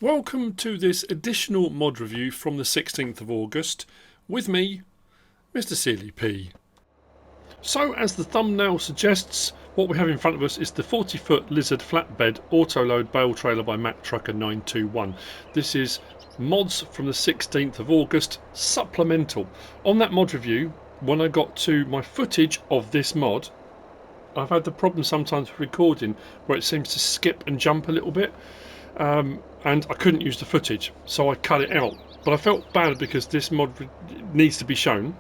Welcome to this additional mod review from the 16th of August with me, MrSealyp. So, as the thumbnail suggests, what we have in front of us is the 40-foot Lizard Flatbed Autoload Bale Trailer by MacTrucker921. This is mods from the 16th of August, supplemental. On that mod review, when I got to my footage of this mod, I've had the problem sometimes with recording where it seems to skip and jump a little bit. And I couldn't use the footage, so I cut it out. But I felt bad because this mod needs to be shown.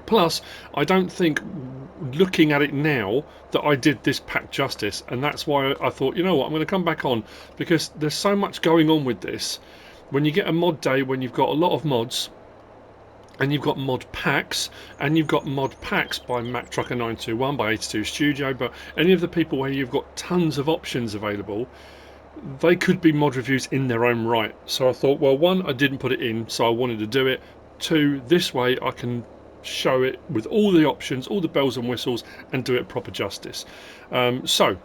Plus, I don't think, looking at it now, that I did this pack justice, and that's why I thought, you know what, I'm going to come back on, because there's so much going on with this. When you get a mod day, when you've got a lot of mods, and you've got mod packs, and you've got mod packs by MacTrucker921, by 82 Studio, but any of the people where you've got tons of options available, they could be mod reviews in their own right. So I thought, well, one, I didn't put it in, so I wanted to do it. Two, this way I can show it with all the options, all the bells and whistles, and do it proper justice. So,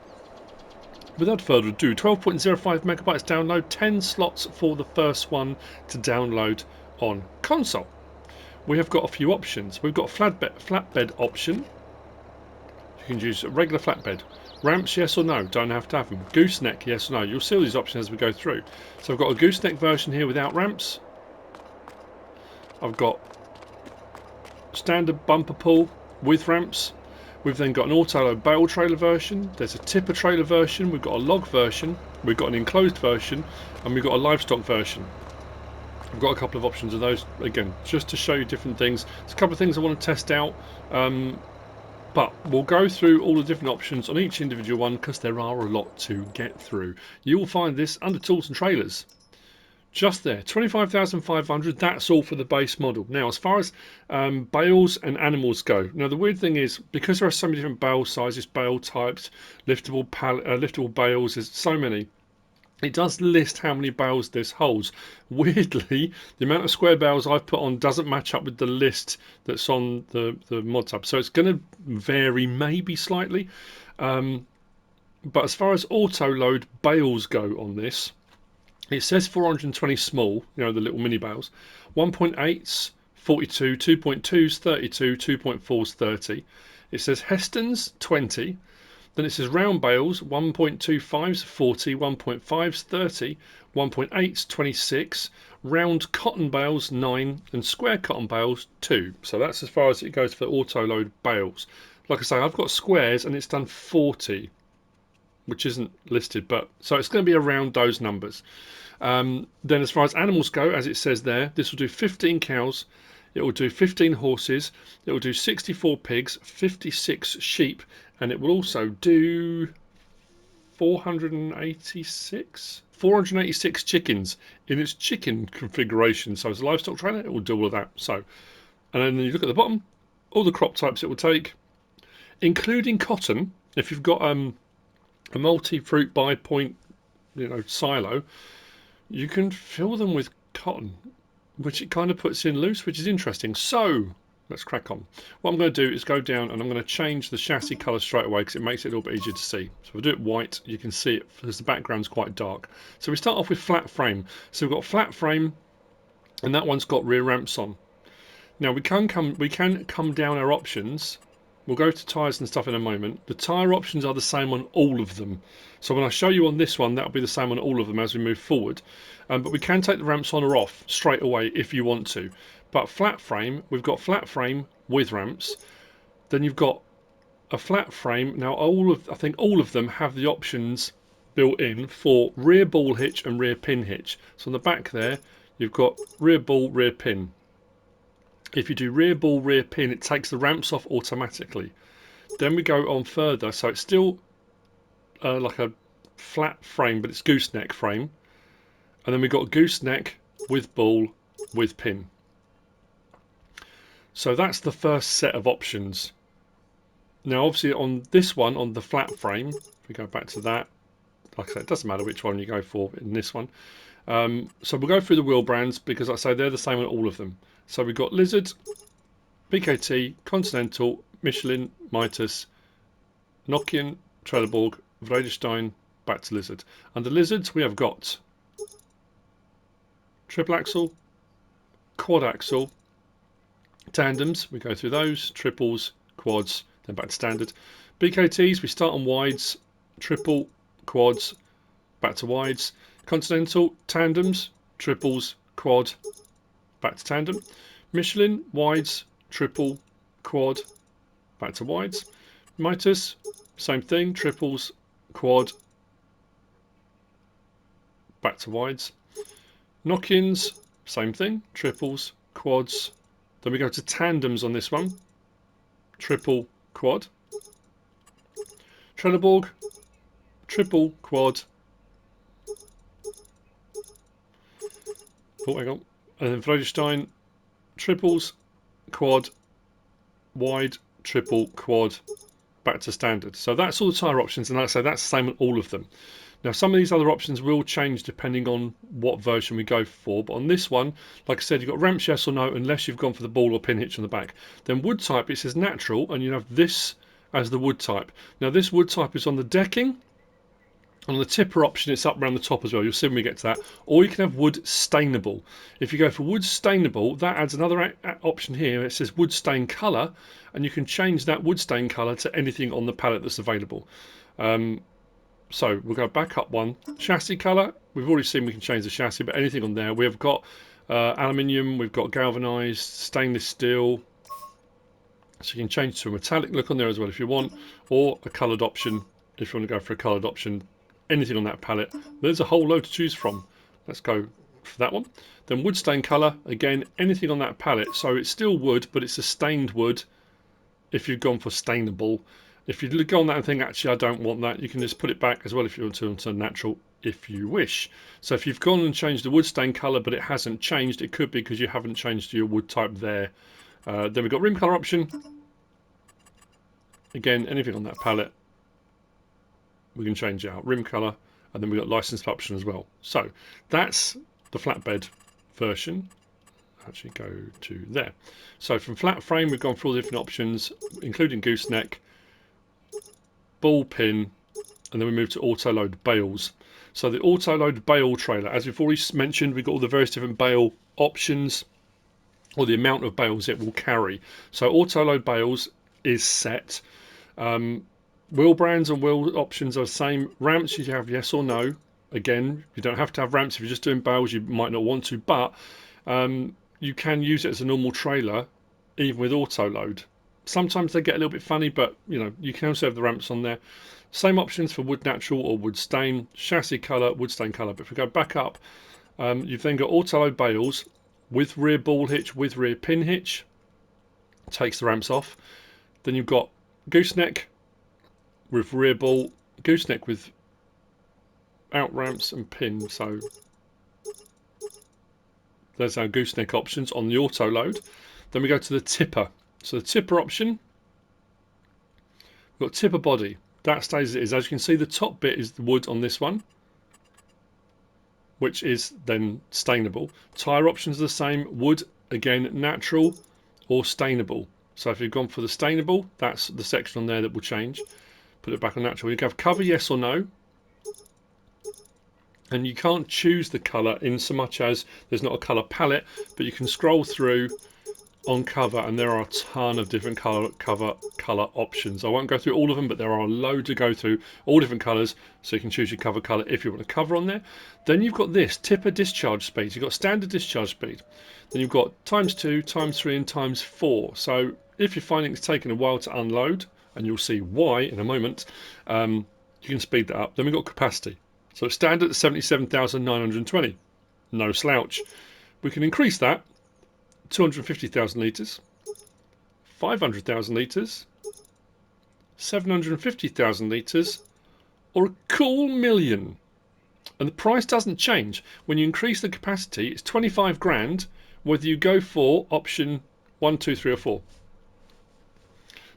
without further ado, 12.05 megabytes download, 10 slots for the first one to download on console. We have got a few options. We've got a flatbed option. You can use a regular flatbed. Ramps, yes or no? Don't have to have them. Gooseneck, yes or no? You'll see all these options as we go through. So I've got a gooseneck version here without ramps. I've got standard bumper pull with ramps. We've then got an autoload bale trailer version. There's a tipper trailer version. We've got a log version. We've got an enclosed version. And we've got a livestock version. I've got a couple of options of those, again, just to show you different things. There's a couple of things I want to test out. But we'll go through all the different options on each individual one because there are a lot to get through. You will find this under tools and trailers. Just there, 25,500, that's all for the base model. Now, as far as bales and animals go, now the weird thing is, because there are so many different bale sizes, bale types, liftable bales, there's so many, it does list how many bales this holds. Weirdly, the amount of square bales I've put on doesn't match up with the list that's on the mod tab. So it's going to vary maybe slightly. But as far as auto load bales go on this, it says 420 small, you know, the little mini bales. 1.8's 42, 2.2's 32, 2.4's 30. It says Heston's 20. Then it says round bales, 1.25's 40, 1.5's 30, 1.8's 26, round cotton bales 9, and square cotton bales 2. So that's as far as it goes for auto load bales. Like I say, I've got squares and it's done 40, which isn't listed, but so it's going to be around those numbers. Then as far as animals go, as it says there, this will do 15 cows, it will do 15 horses, it will do 64 pigs, 56 sheep, and it will also do 486 chickens in its chicken configuration. So as a livestock trailer, it will do all of that. So, and then you look at the bottom, all the crop types it will take, including cotton. If you've got a multi-fruit bi-point, silo, you can fill them with cotton, which it kind of puts in loose, which is interesting. So let's crack on. What I'm going to do is go down and I'm going to change the chassis colour straight away because it makes it a little bit easier to see. So if I do it white, you can see it because the background's quite dark. So we start off with flat frame. So we've got flat frame, and that one's got rear ramps on. Now we can come down our options. We'll go to tyres and stuff in a moment. The tyre options are the same on all of them. So when I show you on this one, that'll be the same on all of them as we move forward. But we can take the ramps on or off straight away if you want to. But flat frame, we've got flat frame with ramps. Then you've got a flat frame. Now I think all of them have the options built in for rear ball hitch and rear pin hitch. So on the back there, you've got rear ball, rear pin. If you do rear ball, rear pin, it takes the ramps off automatically. Then we go on further, so it's still like a flat frame, but it's gooseneck frame. And then we've got gooseneck with ball with pin. So that's the first set of options. Now obviously on this one, on the flat frame, if we go back to that, like I said, it doesn't matter which one you go for in this one. So we'll go through the wheel brands because like I say they're the same on all of them. So we've got Lizard, BKT, Continental, Michelin, Mitas, Nokian, Trelleborg, Vredestein, back to Lizard. Under Lizards we have got triple axle, quad axle, tandems, we go through those, triples, quads, then back to standard. BKTs, we start on wides, triple, quads, back to wides. Continental, tandems, triples, quad, back to tandem. Michelin, wides, triple, quad, back to wides. Mitas, same thing, triples, quad, back to wides. Knock-ins, same thing, triples, quads. Then we go to tandems on this one, triple, quad. Trelleborg, triple, quad. Oh, hang on. And then Vredestein, triples, quad, wide, triple, quad, back to standard. So that's all the tyre options, and like I say, that's the same on all of them. Now, some of these other options will change depending on what version we go for, but on this one, like I said, you've got ramps yes or no, unless you've gone for the ball or pin hitch on the back. Then wood type, it says natural, and you have this as the wood type. Now, this wood type is on the decking. On the tipper option, it's up around the top as well. You'll see when we get to that. Or you can have wood stainable. If you go for wood stainable, that adds another option here. It says wood stain colour, and you can change that wood stain colour to anything on the palette that's available. So we'll go back up one. Chassis colour, we've already seen we can change the chassis, but anything on there. We've got aluminium, we've got galvanised, stainless steel. So you can change to a metallic look on there as well if you want, or a coloured option if you want to go for a coloured option. Anything on that palette. There's a whole load to choose from. Let's go for that one. Then wood stain colour, again, anything on that palette. So it's still wood, but it's a stained wood if you've gone for stainable. If you go on that and think, actually, I don't want that, you can just put it back as well if you want to onto natural if you wish. So if you've gone and changed the wood stain colour, but it hasn't changed, it could be because you haven't changed your wood type there. Then we've got rim colour option. Again, anything on that palette, we can change out rim colour, and then we've got licensed option as well. So that's the flatbed version. Actually go to there. So from flat frame, we've gone through all the different options, including gooseneck, ball pin, and then we move to auto load bales. So the auto load bale trailer, as we've already mentioned, we've got all the various different bale options, or the amount of bales it will carry. So auto load bales is set. Wheel brands and wheel options are the same. Ramps you have yes or no. Again, you don't have to have ramps if you're just doing bales. You might not want to, but you can use it as a normal trailer, even with auto load. Sometimes they get a little bit funny, but you know you can also have the ramps on there. Same options for wood natural or wood stain. Chassis colour, wood stain colour. But if we go back up, you've then got auto load bales with rear ball hitch, with rear pin hitch. Takes the ramps off. Then you've got gooseneck with rear ball, gooseneck with out ramps and pin. So there's our gooseneck options on the auto load. Then we go to the tipper. So the tipper option, we've got tipper body. That stays as it is. As you can see, the top bit is the wood on this one, which is then stainable. Tyre options are the same. Wood, again, natural or stainable. So if you've gone for the stainable, that's the section on there that will change. Put it back on natural. You can have cover yes or no. And you can't choose the colour in so much as there's not a colour palette, but you can scroll through on cover and there are a ton of different colour options. I won't go through all of them, but there are a load to go through, all different colours, so you can choose your cover colour if you want a cover on there. Then you've got this tipper discharge speed. You've got standard discharge speed. Then you've got ×2, ×3 and ×4. So if you're finding it's taking a while to unload, and you'll see why in a moment, you can speed that up. Then we've got capacity. So standard at 77,920. No slouch. We can increase that 250,000 litres, 500,000 litres, 750,000 litres, or a cool million. And the price doesn't change. When you increase the capacity, it's 25 grand, whether you go for option 1, 2, 3 or 4.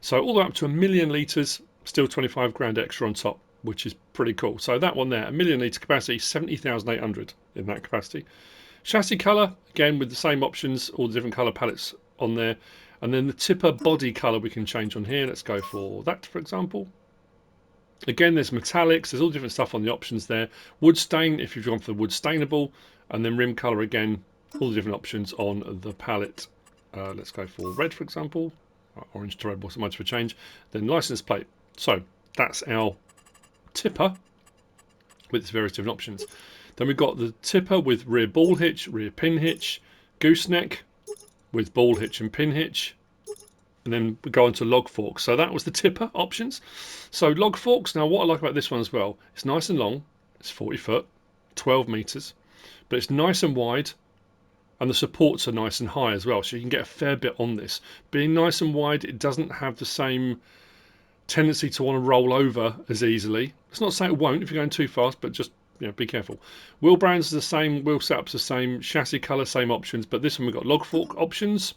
So all the way up to 1 million litres, still 25 grand extra on top, which is pretty cool. So that one there, 1 million litre capacity, 70,800 in that capacity. Chassis colour, again with the same options, all the different colour palettes on there. And then the tipper body colour we can change on here. Let's go for that, for example. Again, there's metallics, there's all different stuff on the options there. Wood stain, if you've gone for the wood stainable, and then rim colour again, all the different options on the palette. Let's go for red, for example. Orange to red wasn't much of a change. Then license plate. So that's our tipper with its various different options. Then we've got the tipper with rear ball hitch, rear pin hitch, gooseneck with ball hitch and pin hitch, and then we go on to log forks. So that was the tipper options. So log forks, now what I like about this one as well, it's nice and long, it's 40 foot, 12 metres, but it's nice and wide, and the supports are nice and high as well, so you can get a fair bit on this. Being nice and wide, it doesn't have the same tendency to want to roll over as easily. It's not saying it won't if you're going too fast, but just be careful. Wheel brands are the same, wheel setups the same, chassis colour same options, but this one we've got log fork options.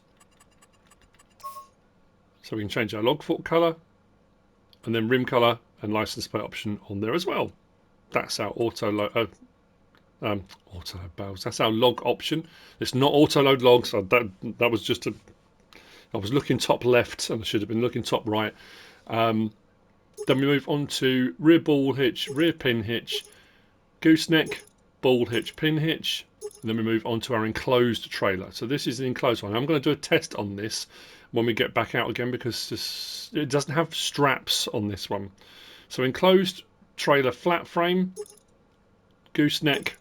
So we can change our log fork colour, and then rim colour and license plate option on there as well. That's our auto load bales. That's our log option. It's not auto load logs. So that was just I was looking top left and I should have been looking top right. Then we move on to rear ball hitch, rear pin hitch, gooseneck, ball hitch, pin hitch, and then we move on to our enclosed trailer. So this is the enclosed one. I'm going to do a test on this when we get back out again, because it doesn't have straps on this one. So enclosed trailer, flat frame, gooseneck.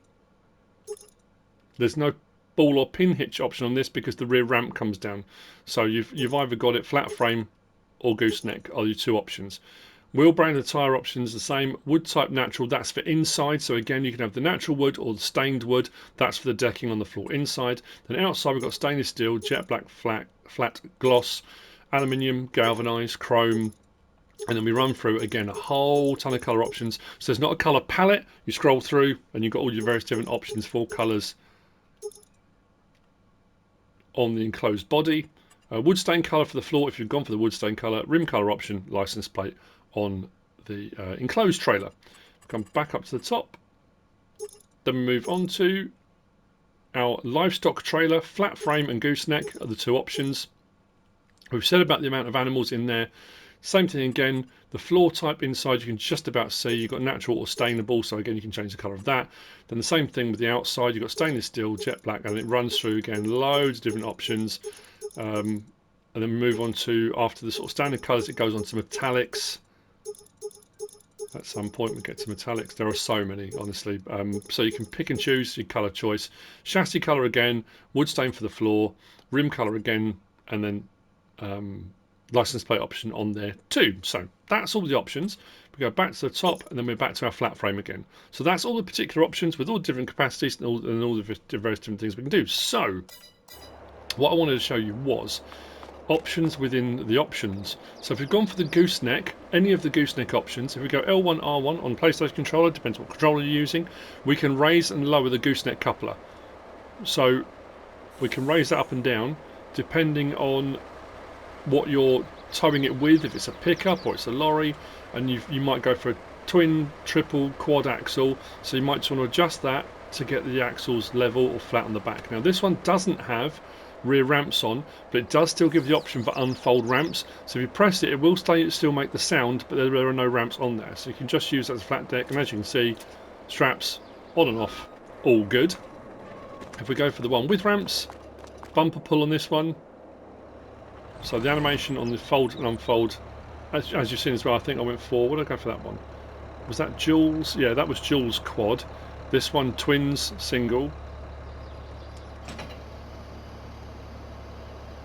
There's no ball or pin hitch option on this because the rear ramp comes down. So you've either got it flat frame or gooseneck are your two options. Wheel brand and tyre options the same. Wood type natural, that's for inside. So again, you can have the natural wood or the stained wood. That's for the decking on the floor inside. Then outside we've got stainless steel, jet black, flat gloss, aluminium, galvanised, chrome. And then we run through again a whole ton of colour options. So there's not a colour palette. You scroll through and you've got all your various different options for colours on the enclosed body. Wood stain colour for the floor if you've gone for the wood stain colour. Rim colour option, license plate on the enclosed trailer. Come back up to the top. Then we move on to our livestock trailer. Flat frame and gooseneck are the two options. We've said about the amount of animals in there. Same thing again. The floor type inside you can just about see. You've got natural or stainable, so again you can change the colour of that. Then the same thing with the outside. You've got stainless steel, jet black, and it runs through again loads of different options. And then we move on to, after the sort of standard colours, it goes on to metallics. At some point we get to metallics. There are so many, honestly. So you can pick and choose your colour choice. Chassis colour again, wood stain for the floor, rim colour again, and then license plate option on there too. So that's all the options. We go back to the top and then we're back to our flat frame again. So that's all the particular options with all different capacities and all the various different things we can do. So what I wanted to show you was options within the options. So if we've gone for the gooseneck, any of the gooseneck options, if we go L1, R1 on PlayStation controller, depends what controller you're using, we can raise and lower the gooseneck coupler. So we can raise that up and down depending on what you're towing it with, if it's a pickup or it's a lorry, and you might go for a twin, triple, quad axle, so you might just want to adjust that to get the axles level or flat on the back. Now this one doesn't have rear ramps on, but it does still give the option for unfold ramps. So if you press it, it will still make the sound, but there are no ramps on there. So you can just use that as a flat deck, and as you can see, straps on and off, all good. If we go for the one with ramps, bumper pull on this one. So the animation on the fold and unfold, as you've seen as well, I think I went for, what did I go for that one? Was that Jules? Yeah, that was Jules quad. This one twins single.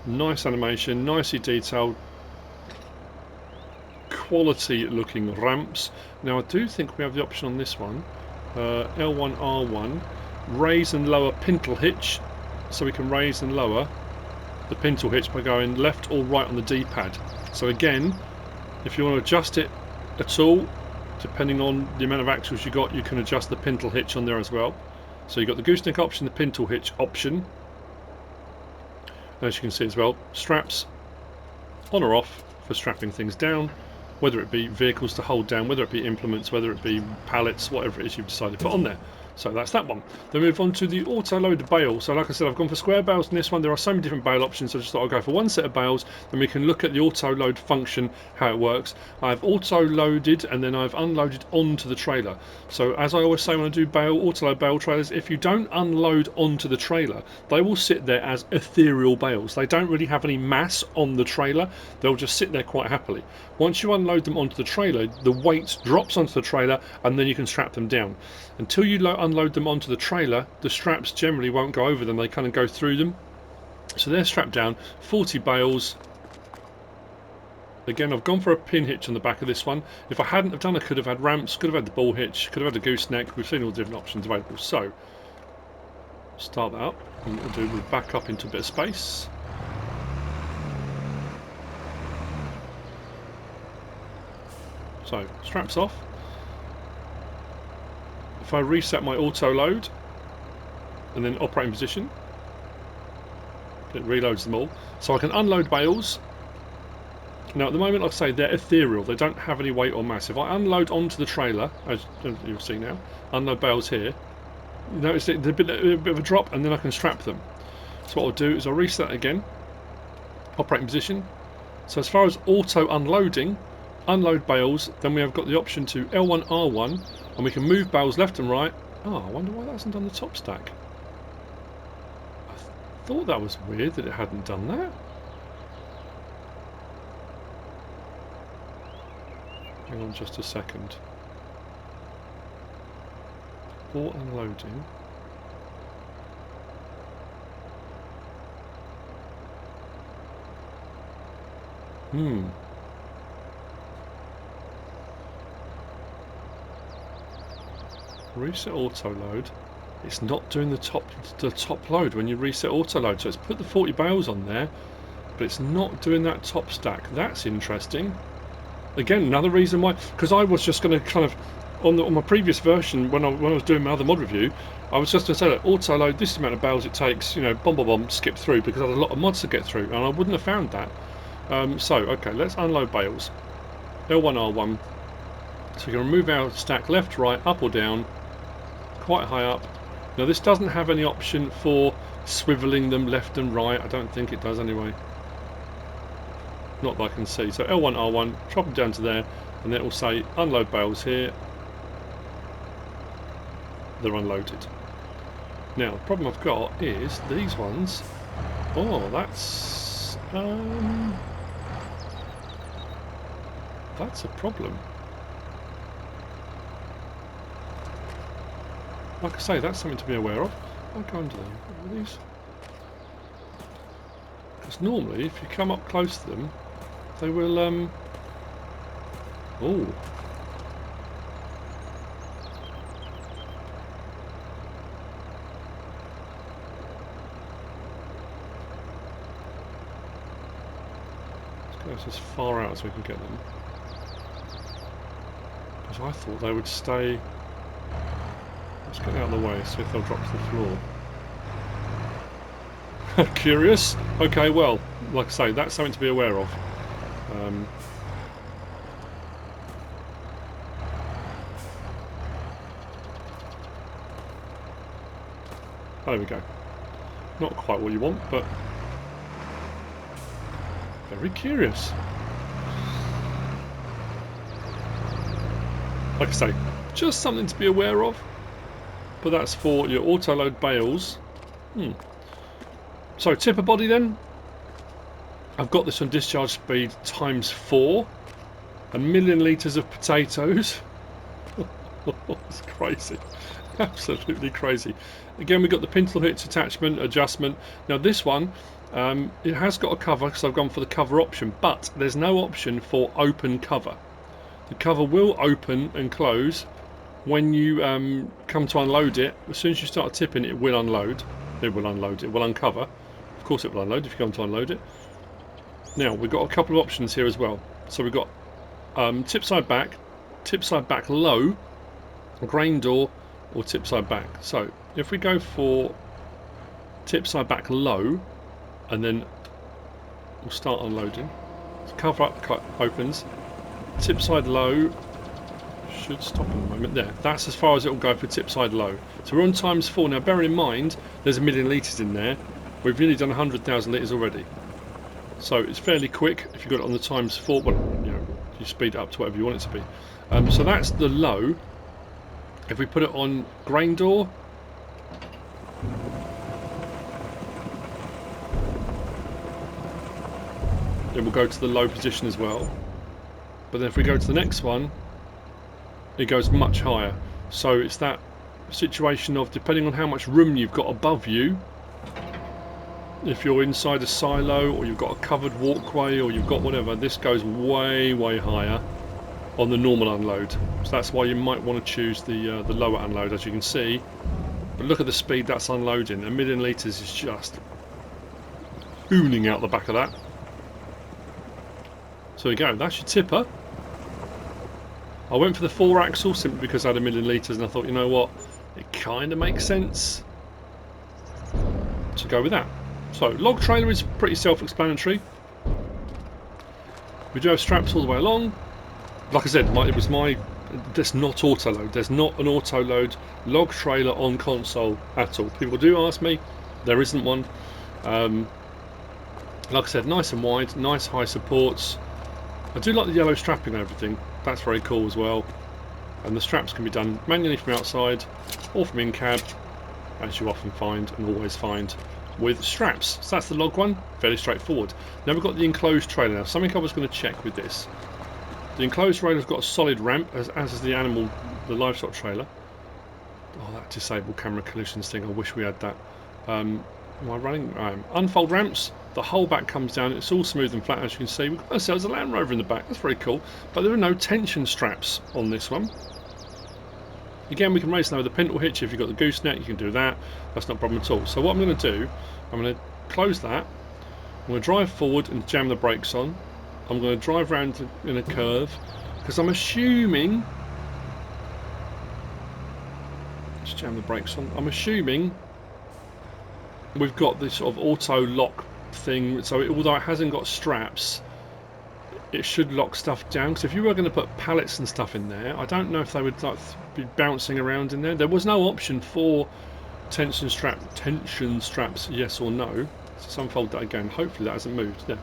Nice animation, nicely detailed, quality looking ramps. Now I do think we have the option on this one, L1, R1, raise and lower pintle hitch, so we can raise and lower the pintle hitch by going left or right on the D-pad. So again, if you want to adjust it at all, depending on the amount of axles you got, you can adjust the pintle hitch on there as well. So you've got the gooseneck option, the pintle hitch option. As you can see as well, straps on or off for strapping things down, whether it be vehicles to hold down, whether it be implements, whether it be pallets, whatever it is you've decided to put on there. So that's that one. Then move on to the auto-load bale. So like I said, I've gone for square bales in this one. There are so many different bale options, so I just thought I'd go for one set of bales, then we can look at the auto-load function, how it works. I've auto-loaded and then I've unloaded onto the trailer. So as I always say when I do auto-load bale trailers, if you don't unload onto the trailer, they will sit there as ethereal bales. They don't really have any mass on the trailer. They'll just sit there quite happily. Once you unload them onto the trailer, the weight drops onto the trailer and then you can strap them down. Until you unload them onto the trailer, the straps generally won't go over them, they kind of go through them. So they're strapped down, 40 bales. Again, I've gone for a pin hitch on the back of this one. If I hadn't have done, I could have had ramps, could have had the ball hitch, could have had the gooseneck. We've seen all the different options available. So, start that up, and what we'll do, we'll back up into a bit of space. So, straps off. If I reset my auto load and then operating position, it reloads them all. So I can unload bales. Now at the moment, like I say, they're ethereal, they don't have any weight or mass. If I unload onto the trailer, as you'll see now, unload bales here, you notice there's a bit of a drop and then I can strap them. So what I'll do is I'll reset again, operating position. So as far as auto unloading, unload bales, then we have got the option to L1, R1, and we can move bales left and right. Oh, I wonder why that hasn't done the top stack. I thought that was weird that it hadn't done that. Hang on just a second. For unloading. Reset auto load. It's not doing the top load when you reset auto load. So it's put the 40 bales on there, but it's not doing that top stack. That's interesting. Again, another reason why, because I was just going to kind of on my previous version when I was doing my other mod review, I was just going to say that auto load, this is the amount of bales it takes, you know, bomb, skip through, because I had a lot of mods to get through, and I wouldn't have found that. So okay, let's unload bales. L1, R1. So you can remove our stack left, right, up or down, quite high up. Now this doesn't have any option for swiveling them left and right. I don't think it does anyway. Not that I can see. So L1, R1, drop them down to there, and then it will say unload bales here. They're unloaded. Now the problem I've got is these ones. Oh, that's a problem. Like I say, that's something to be aware of. I'll go under them. What are these? Because normally, if you come up close to them, they will. Oh. Let's go as far out as we can get them. Because I thought they would stay. Let's get out of the way, see if they'll drop to the floor. Curious? Okay, well, like I say, that's something to be aware of. There we go. Not quite what you want, but very curious. Like I say, just something to be aware of. But that's for your auto-load bales. So tipper body then. I've got this on discharge speed ×4. 1,000,000 litres of potatoes. It's crazy. Absolutely crazy. Again, we've got the pintle hitch attachment adjustment. Now this one, it has got a cover because I've gone for the cover option, but there's no option for open cover. The cover will open and close when you come to unload it. As soon as you start tipping, it will unload. It will unload. It will uncover. Of course, it will unload if you come to unload it. Now we've got a couple of options here as well. So we've got tip side back low, grain door, or tip side back. So if we go for tip side back low, and then we'll start unloading. So cover up opens, tip side low Should stop in a moment. There, that's as far as it will go for tip side low. So we're on ×4 now. Bearing in mind there's 1 million litres in there. We've nearly done 100,000 litres already. So it's fairly quick if you've got it on the ×4. Well, you know, you speed it up to whatever you want it to be. So that's the low. If we put it on grain door, it will go to the low position as well. But then if we go to the next one, it goes much higher. So it's that situation of, depending on how much room you've got above you, if you're inside a silo or you've got a covered walkway or you've got whatever, this goes way higher on the normal unload. So that's why you might want to choose the lower unload, as you can see. But look at the speed that's unloading. 1 million litres is just ooning out the back of that. So there you go, that's your tipper. I went for the 4-axle simply because I had 1 million litres, and I thought, you know what, it kind of makes sense to go with that. So log trailer is pretty self-explanatory. We do have straps all the way along. Like I said, there's not Autoload. There's not an Autoload log trailer on console at all. People do ask me, there isn't one. Like I said, nice and wide, nice high supports. I do like the yellow strapping and everything. That's very cool as well. And the straps can be done manually from outside or from in-cab, as you often find and always find with straps. So that's the log one, fairly straightforward. Now we've got the enclosed trailer. Now something I was going to check with this. The enclosed trailer's got a solid ramp, as is the livestock trailer. Oh, that disabled camera collisions thing, I wish we had that. Am I running? Unfold ramps, the whole back comes down, it's all smooth and flat, as you can see. We've got ourselves a Land Rover in the back, that's very cool. But there are no tension straps on this one. Again, we can raise and lower the pintle hitch. If you've got the gooseneck, you can do that. That's not a problem at all. So what I'm going to do, I'm going to close that. I'm going to drive forward and jam the brakes on. I'm going to drive around in a curve, because I'm assuming... Let's jam the brakes on. I'm assuming we've got this sort of auto lock thing, so although it hasn't got straps, it should lock stuff down. Because if you were going to put pallets and stuff in there, I don't know if they would like be bouncing around in there. There was no option for tension straps, yes or no. So unfold that again. Hopefully that hasn't moved. Yeah.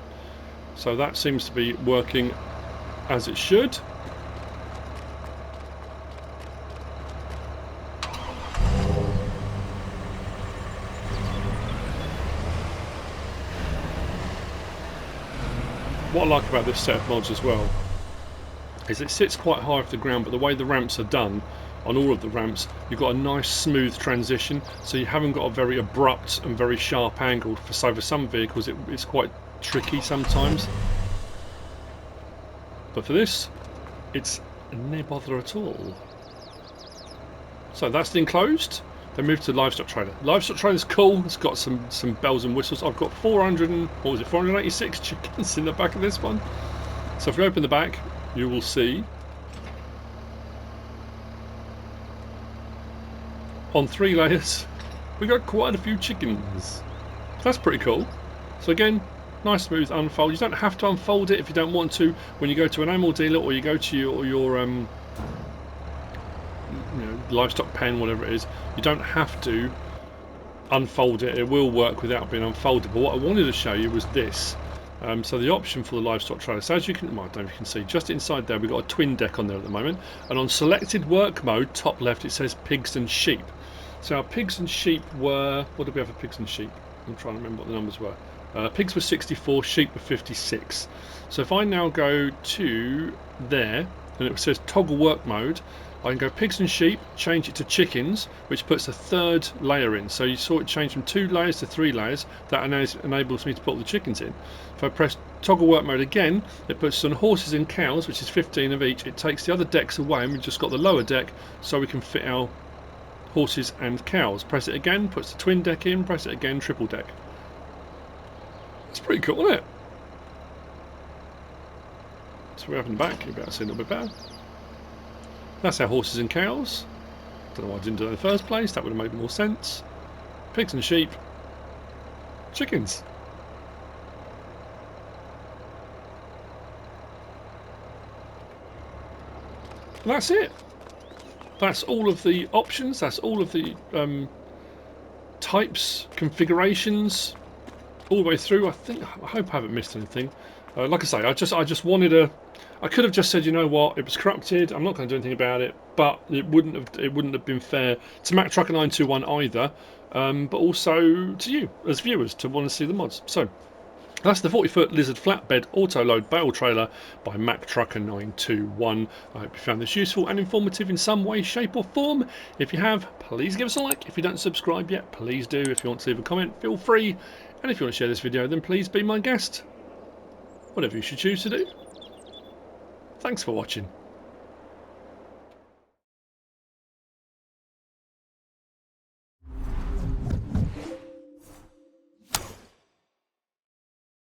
So that seems to be working as it should. What I like about this set of mods as well is it sits quite high off the ground, but the way the ramps are done, on all of the ramps, you've got a nice smooth transition, so you haven't got a very abrupt and very sharp angle. So for some vehicles it's quite tricky sometimes, but for this it's no bother at all. So that's the enclosed. Then move to the livestock trailer. Livestock trailer's cool, it's got some bells and whistles. I've got 486 chickens in the back of this one. So if we open the back, you will see on 3 layers we got quite a few chickens. That's pretty cool. So again, nice smooth unfold. You don't have to unfold it if you don't want to when you go to an animal dealer or you go to your livestock pen, whatever it is. You don't have to unfold it. It will work without being unfolded. But what I wanted to show you was this. So the option for the livestock trailer. So as you can, well, I don't know if you can see, just inside there we've got a twin deck on there at the moment. And on selected work mode, top left, it says pigs and sheep. So our pigs and sheep were, what did we have for pigs and sheep? I'm trying to remember what the numbers were. Pigs were 64, sheep were 56. So if I now go to there, and it says toggle work mode, I can go pigs and sheep, change it to chickens, which puts a 3rd layer in. So you saw it change from 2 layers to 3 layers. That enables me to put all the chickens in. If I press toggle work mode again, it puts some horses and cows, which is 15 of each. It takes the other decks away, and we've just got the lower deck, so we can fit our horses and cows. Press it again, puts the twin deck in. Press it again, triple deck. It's pretty cool, isn't it? So we have in the back. You'll be able to see a little bit better. That's our horses and cows. Don't know why I didn't do it in the first place. That would have made more sense. Pigs and sheep. Chickens. that's it. That's all of the options. That's all of the types, configurations, all the way through. I hope I haven't missed anything. Like I say, I just wanted a. I could have just said, you know what, it was corrupted. I'm not going to do anything about it, but it wouldn't have been fair to Mac Trucker 921 either, but also to you as viewers to want to see the mods. So that's the 40-foot Lizard Flatbed Autoload Bale Trailer by Mac Trucker 921. I hope you found this useful and informative in some way, shape or form. If you have, please give us a like. If you don't subscribe yet, please do. If you want to leave a comment, feel free. And if you want to share this video, then please be my guest. Whatever you should choose to do. Thanks for watching.